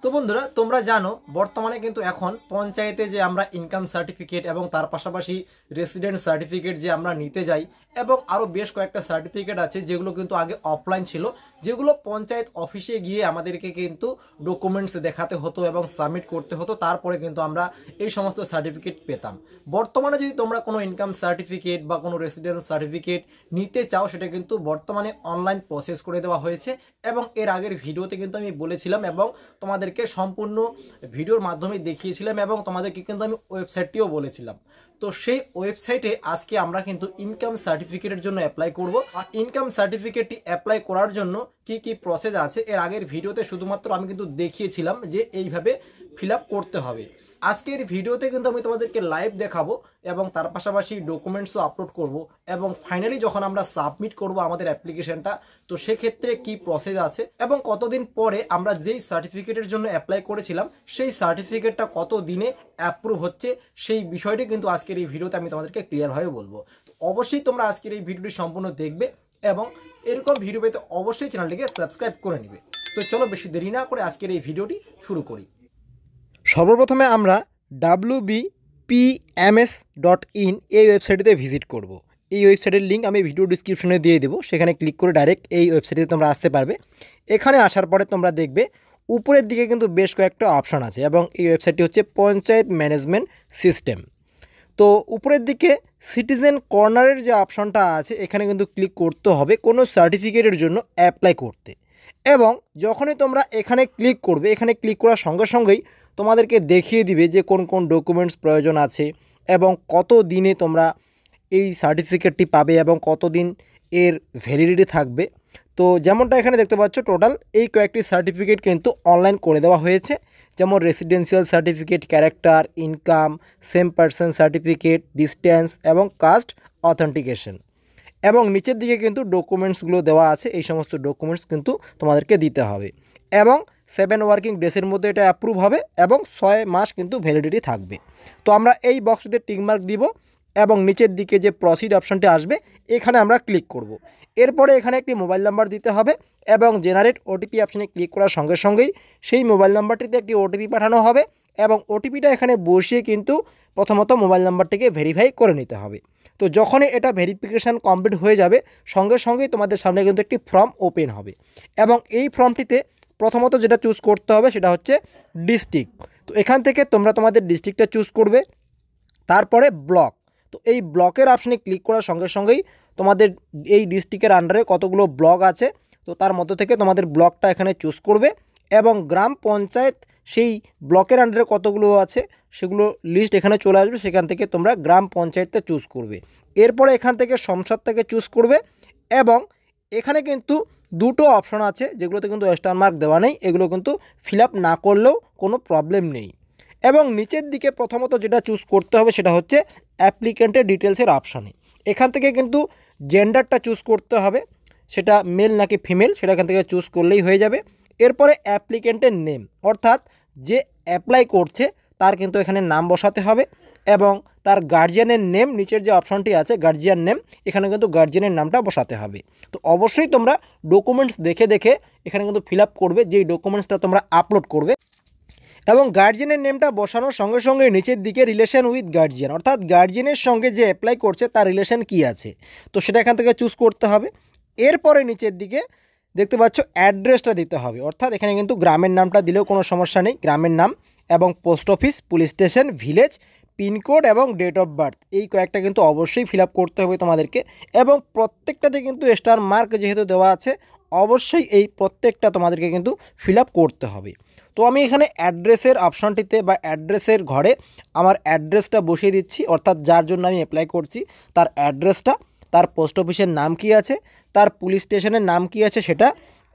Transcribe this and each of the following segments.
তো বন্ধুরা তোমরা জানো বর্তমানে কিন্তু এখন পঞ্চায়েতে যে আমরা ইনকাম সার্টিফিকেট এবং তার পাশাপাশি রেসিডেন্ট সার্টিফিকেট যে আমরা নিতে যাই এবং আরও বেশ কয়েকটা সার্টিফিকেট আছে যেগুলো কিন্তু আগে অফলাইন ছিল, যেগুলো পঞ্চায়েত অফিসে গিয়ে আমাদেরকে কিন্তু ডকুমেন্টস দেখাতে হতো এবং সাবমিট করতে হতো, তারপরে কিন্তু আমরা এই সমস্ত সার্টিফিকেট পেতাম। বর্তমানে যদি তোমরা কোনো ইনকাম সার্টিফিকেট বা কোনো রেসিডেন্ট সার্টিফিকেট নিতে চাও সেটা কিন্তু বর্তমানে অনলাইন প্রসেস করে দেওয়া হয়েছে এবং এর আগের ভিডিওতে কিন্তু আমি বলেছিলাম এবং তোমাদেরকে সম্পূর্ণ ভিডিওর মাধ্যমে দেখিয়েছিলাম এবং তোমাদেরকে কিন্তু আমি ওয়েবসাইটটিও বলেছিলাম। তো সেই ওয়েবসাইটে আজকে আমরা কিন্তু ইনকাম সার্টিফিকেটের জন্য অ্যাপ্লাই করব। আর ইনকাম সার্টিফিকেটটি অ্যাপ্লাই করার জন্য কি কি প্রসেস আছে এর আগের ভিডিওতে শুধুমাত্র আমি কিন্তু দেখিয়েছিলাম যে এইভাবে ফিল আপ করতে হবে। আজকের ভিডিওতে কিন্তু আমি তোমাদেরকে লাইভ দেখাবো এবং তার পাশাপাশি ডকুমেন্টসও আপলোড করব এবং ফাইনালি যখন আমরা সাবমিট করব আমাদের অ্যাপ্লিকেশনটা, তো সেক্ষেত্রে কি প্রসেস আছে এবং কতদিন পরে আমরা যেই সার্টিফিকেটের জন্য অ্যাপ্লাই করেছিলাম সেই সার্টিফিকেটটা কত দিনে অ্যাপ্রুভ হচ্ছে সেই বিষয়টি কিন্তু আজকের এই ভিডিওতে আমি তোমাদেরকে ক্লিয়ারভাবে বলবো। তো অবশ্যই তোমরা আজকের এই ভিডিওটি সম্পূর্ণ দেখবে এবং এরকম ভিডিও পেতে অবশ্যই চ্যানেলটিকে সাবস্ক্রাইব করে নেবে। তো চলো বেশি দেরি না করে আজকের এই ভিডিওটি শুরু করি। সর্বপ্রথমে আমরা wbpms.in এই ওয়েবসাইটে ভিজিট করব। এই ওয়েবসাইটের লিঙ্ক আমি ভিডিও ডিসক্রিপশনে দিয়ে দেবো, সেখানে ক্লিক করে ডাইরেক্ট এই ওয়েবসাইটে তোমরা আসতে পারবে। এখানে আসার পরে তোমরা দেখবে উপরের দিকে কিন্তু বেশ কয়েকটা অপশান আছে এবং এই ওয়েবসাইটটি হচ্ছে পঞ্চায়েত ম্যানেজমেন্ট সিস্টেম। তো উপরের দিকে সিটিজেন কর্নারের যে অপশানটা আছে এখানে কিন্তু ক্লিক করতে হবে কোনো সার্টিফিকেটের জন্য অ্যাপ্লাই করতে। এবং যখনই তোমরা এখানে ক্লিক করবে, এখানে ক্লিক করার সঙ্গে সঙ্গেই তোমাদেরকে দেখিয়ে দিবে যে কোন কোন ডকুমেন্টস প্রয়োজন আছে এবং কত দিনে তোমরা এই সার্টিফিকেটটি পাবে এবং কতদিন এর ভ্যালিডিটি থাকবে। তো যেমনটা এখানে দেখতে পাচ্ছ টোটাল এই কয়েকটি সার্টিফিকেট কিন্তু অনলাইন করে দেওয়া হয়েছে, যেমন residential certificate, character, income, same person certificate, distance এবং কাস্ট অথেন্টিকেশন। এবং নিচের দিকে কিন্তু ডকুমেন্টসগুলো দেওয়া আছে, এই সমস্ত ডকুমেন্টস কিন্তু তোমাদেরকে দিতে হবে এবং 7 ওয়ার্কিং ডেসের মধ্যে এটা অ্যাপ্রুভ হবে এবং 6 মাস কিন্তু ভ্যালিডিটি থাকবে। তো আমরা এই বক্সটিতে টিকমার্ক দিব এবং নিচের দিকে যে প্রসিড অপশানটি আসবে এখানে আমরা ক্লিক করব। এরপরে এখানে একটি মোবাইল নাম্বার দিতে হবে এবং জেনারেট ওটিপি অপশানে ক্লিক করার সঙ্গে সঙ্গেই সেই মোবাইল নাম্বারটিতে একটি ওটিপি পাঠানো হবে এবং ওটিপিটা এখানে বসিয়ে কিন্তু প্রথমত মোবাইল নাম্বারটিকে ভেরিফাই করে নিতে হবে। তো যখনই এটা ভেরিফিকেশান কমপ্লিট হয়ে যাবে সঙ্গে সঙ্গেই তোমাদের সামনে কিন্তু একটি ফর্ম ওপেন হবে এবং এই ফর্মটিতে প্রথমত যেটা চুজ করতে হবে সেটা হচ্ছে ডিস্ট্রিক্ট। তো এখান থেকে তোমরা তোমাদের ডিস্ট্রিক্টটা চুজ করবে, তারপরে ব্লক। তো এই ব্লকের অপশানে ক্লিক করার সঙ্গে সঙ্গেই তোমাদের এই ডিস্ট্রিক্টের আন্ডারে কতগুলো ব্লক আছে তো তার মধ্য থেকে তোমাদের ব্লকটা এখানে চুজ করবে এবং গ্রাম পঞ্চায়েত সেই ব্লকের আন্ডারে কতগুলো আছে সেগুলো লিস্ট এখানে চলে আসবে, সেখান থেকে তোমরা গ্রাম পঞ্চায়েতটা চুজ করবে। এরপরে এখান থেকে সংসদটাকে চুজ করবে এবং এখানে কিন্তু দুটো অপশন আছে যেগুলোতে কিন্তু স্টার মার্ক দেওয়া নেই, এগুলো কিন্তু ফিল আপ না করলেও কোনো প্রবলেম নেই। এবং নিচের দিকে প্রথমত যেটা চুজ করতে হবে সেটা হচ্ছে অ্যাপ্লিক্যান্টের ডিটেলসের অপশানে। এখান থেকে কিন্তু জেন্ডারটা চুজ করতে হবে, সেটা মেল নাকি ফিমেল সেটা এখান থেকে চুজ করলেই হয়ে যাবে। এরপরে অ্যাপ্লিক্যান্টের নেম, অর্থাৎ যে অ্যাপ্লাই করছে তার কিন্তু এখানে নাম বসাতে হবে এবং তার গার্জিয়ানের নেম, নিচের যে অপশানটি আছে গার্জিয়ান নেম, এখানে কিন্তু গার্জিয়ানের নামটা বসাতে হবে। তো অবশ্যই তোমরা ডকুমেন্টস দেখে দেখে এখানে কিন্তু ফিল আপ করবে যেই ডকুমেন্টসটা তোমরা আপলোড করবে এবং গার্জিয়ানের নেমটা বসানোর সঙ্গে সঙ্গে নিচের দিকে রিলেশন উইথ গার্জিয়ান, অর্থাৎ গার্জিয়ানের সঙ্গে যে অ্যাপ্লাই করছে তার রিলেশন কী আছে তো সেটা এখান থেকে চুজ করতে হবে। এরপরে নিচের দিকে দেখতে পাচ্ছ অ্যাড্রেসটা দিতে হবে, অর্থাৎ এখানে কিন্তু গ্রামের নামটা দিলেও কোনো সমস্যা নেই, গ্রামের নাম এবং post office, police station, village, pincode এবং ডেট অফ বার্থ এই কয়েকটা কিন্তু অবশ্যই ফিল আপ করতে হবে তোমাদেরকে এবং প্রত্যেকটাতে কিন্তু স্টার মার্ক যেহেতু দেওয়া আছে অবশ্যই এই প্রত্যেকটা তোমাদেরকে কিন্তু ফিল আপ করতে হবে। তো আমি এখানে অ্যাড্রেসের অপশানটিতে বা অ্যাড্রেসের ঘরে আমার অ্যাড্রেসটা বসিয়ে দিচ্ছি, অর্থাৎ যার জন্য আমি অ্যাপ্লাই করছি তার অ্যাড্রেসটা, তার পোস্ট অফিসের নাম কি আছে, তার পুলিশ স্টেশনের নাম কি আছে সেটা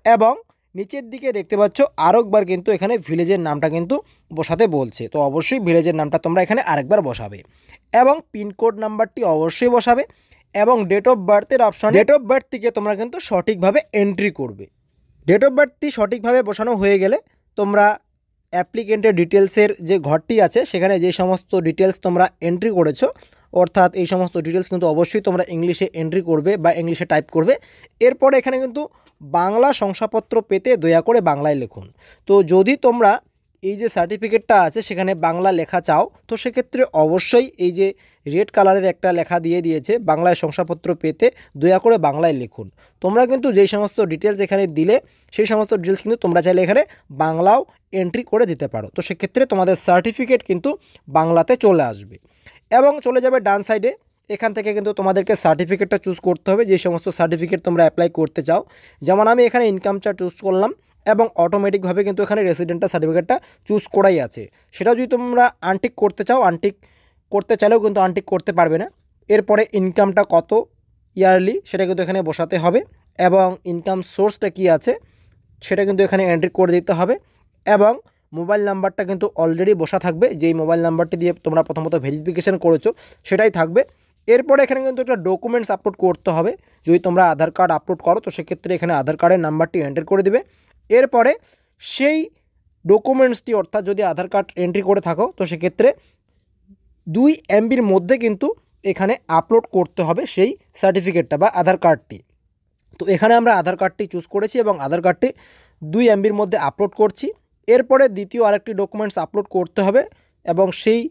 এবং নিচের দিকে দেখতে পাচ্ছ আরেকবার কিন্তু এখানে ভিলেজের নামটা কিন্তু বসাতে বলছে। তো অবশ্যই ভিলেজের নামটা তোমরা এখানে আরেকবার বসাবে এবং পিনকোড নাম্বারটি অবশ্যই বসাবে এবং ডেট অফ বার্থের অপশান, ডেট অফ বার্থ থেকে তোমরা কিন্তু সঠিকভাবে এন্ট্রি করবে। ডেট অফ বার্থটি সঠিকভাবে বসানো হয়ে গেলে তোমরা অ্যাপ্লিকেন্টের ডিটেলসের যে ঘরটি আছে সেখানে যে সমস্ত ডিটেলস তোমরা এন্ট্রি করেছো, অর্থাৎ এই সমস্ত ডিটেলস কিন্তু অবশ্যই তোমরা ইংলিশে এন্ট্রি করবে বা ইংলিশে টাইপ করবে। এরপরে এখানে কিন্তু বাংলা শংসাপত্র পেতে দয়া করে বাংলায় লিখুন। তো যদি তোমরা এই যে সার্টিফিকেটটা আছে সেখানে বাংলা লেখা চাও, তো সেক্ষেত্রে অবশ্যই এই যে রেড কালারের একটা লেখা দিয়ে দিয়েছে বাংলায় শংসাপত্র পেতে দয়া করে বাংলায় লিখুন। তোমরা কিন্তু যেই সমস্ত ডিটেলস এখানে দিলে সেই সমস্ত ডিটেলস কিন্তু তোমরা চাইলে এখানে বাংলাও এন্ট্রি করে দিতে পারো। তো সেক্ষেত্রে তোমাদের সার্টিফিকেট কিন্তু বাংলাতে চলে আসবে এবং চলে যাবে ডান সাইডে। এখান থেকে কিন্তু তোমাদেরকে সার্টিফিকেটটা চুজ করতে হবে, যে সমস্ত সার্টিফিকেট তোমরা অ্যাপ্লাই করতে চাও। যেমন আমি এখানে ইনকামটা চুজ করলাম এবং অটোমেটিকভাবে কিন্তু এখানে রেসিডেন্টাল সার্টিফিকেটটা চুজ করাই আছে। সেটা যদি তোমরা আনটিক করতে চাও, আনটিক করতে চাইলেও কিন্তু আনটিক করতে পারবে না। এরপরে ইনকামটা কত ইয়ারলি সেটা কিন্তু এখানে বসাতে হবে এবং ইনকাম সোর্সটা কী আছে সেটা কিন্তু এখানে এন্ট্রি করে দিতে হবে এবং মোবাইল নাম্বারটা কিন্তু অলরেডি বসা থাকবে, যেই মোবাইল নাম্বারটি দিয়ে তোমরা প্রথমত ভেরিফিকেশান করেছো সেটাই থাকবে। এরপরে এখানে কিন্তু একটা ডকুমেন্টস আপলোড করতে হবে। যদি তোমরা আধার কার্ড আপলোড করো তো সেক্ষেত্রে এখানে আধার কার্ডের নাম্বারটি এন্টার করে দেবে। এরপরে সেই ডকুমেন্টসটি অর্থাৎ যদি আধার কার্ড এন্ট্রি করে থাকো তো সেক্ষেত্রে 2 MBর মধ্যে কিন্তু এখানে আপলোড করতে হবে সেই সার্টিফিকেটটা বা আধার কার্ডটি। তো এখানে আমরা আধার কার্ডটি চুজ করেছি এবং আধার কার্ডটি 2 MBর মধ্যে আপলোড করছি। এরপরে দ্বিতীয় আরেকটি ডকুমেন্টস আপলোড করতে হবে এবং সেই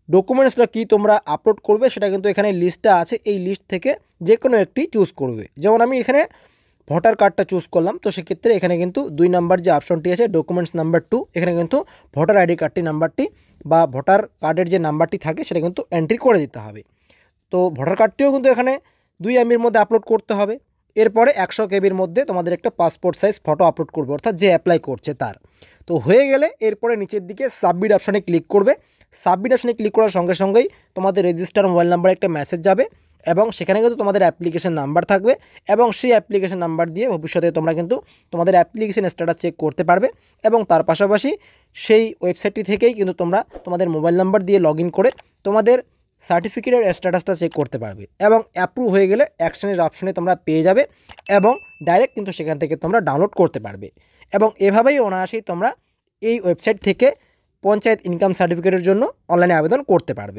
ডকুমেন্টসটা কি তোমরা আপলোড করবে সেটা কিন্তু এখানে লিস্টটা আছে, এই লিস্ট থেকে যে কোনো একটি চুজ করবে। যেমন আমি এখানে ভোটার কার্ডটা চুজ করলাম, তো সেক্ষেত্রে এখানে কিন্তু 2 নাম্বার যে অপশনটি আছে ডকুমেন্টস নাম্বার 2, এখানে কিন্তু ভোটার আইডি কার্ডটি নাম্বারটি বা ভোটার কার্ডের যে নাম্বারটি থাকে সেটা কিন্তু এন্ট্রি করে দিতে হবে। তো ভোটার কার্ডটিও কিন্তু এখানে 2 MBর মধ্যে আপলোড করতে হবে। এরপরে 100 KBর মধ্যে তোমাদের একটা পাসপোর্ট সাইজ ফটো আপলোড করবে অর্থাৎ যে অ্যাপ্লাই করছে তার। তো হয়ে গেলে এরপরে নিচের দিকে সাবমিট অপশানে ক্লিক করবে। সাবমিট অপশানে ক্লিক করার সঙ্গে সঙ্গেই তোমাদের রেজিস্টার মোবাইল নাম্বারে একটা মেসেজ যাবে এবং সেখানে কিন্তু তোমাদের অ্যাপ্লিকেশন নাম্বার থাকবে এবং সেই অ্যাপ্লিকেশন নাম্বার দিয়ে ভবিষ্যতে তোমরা কিন্তু তোমাদের অ্যাপ্লিকেশন স্ট্যাটাস চেক করতে পারবে এবং তার পাশাপাশি সেই ওয়েবসাইটটি থেকেই কিন্তু তোমরা তোমাদের মোবাইল নাম্বার দিয়ে লগ ইন করে তোমাদের সার্টিফিকেটের স্ট্যাটাসটা চেক করতে পারবে এবং অ্যাপ্রুভ হয়ে গেলে অ্যাকশনের অপশনে তোমরা পেয়ে যাবে এবং ডাইরেক্ট কিন্তু সেখান থেকে তোমরা ডাউনলোড করতে পারবে এবং এভাবেই অনায়াসেই তোমরা এই ওয়েবসাইট থেকে পঞ্চায়েত ইনকাম সার্টিফিকেটের জন্য অনলাইনে আবেদন করতে পারবে।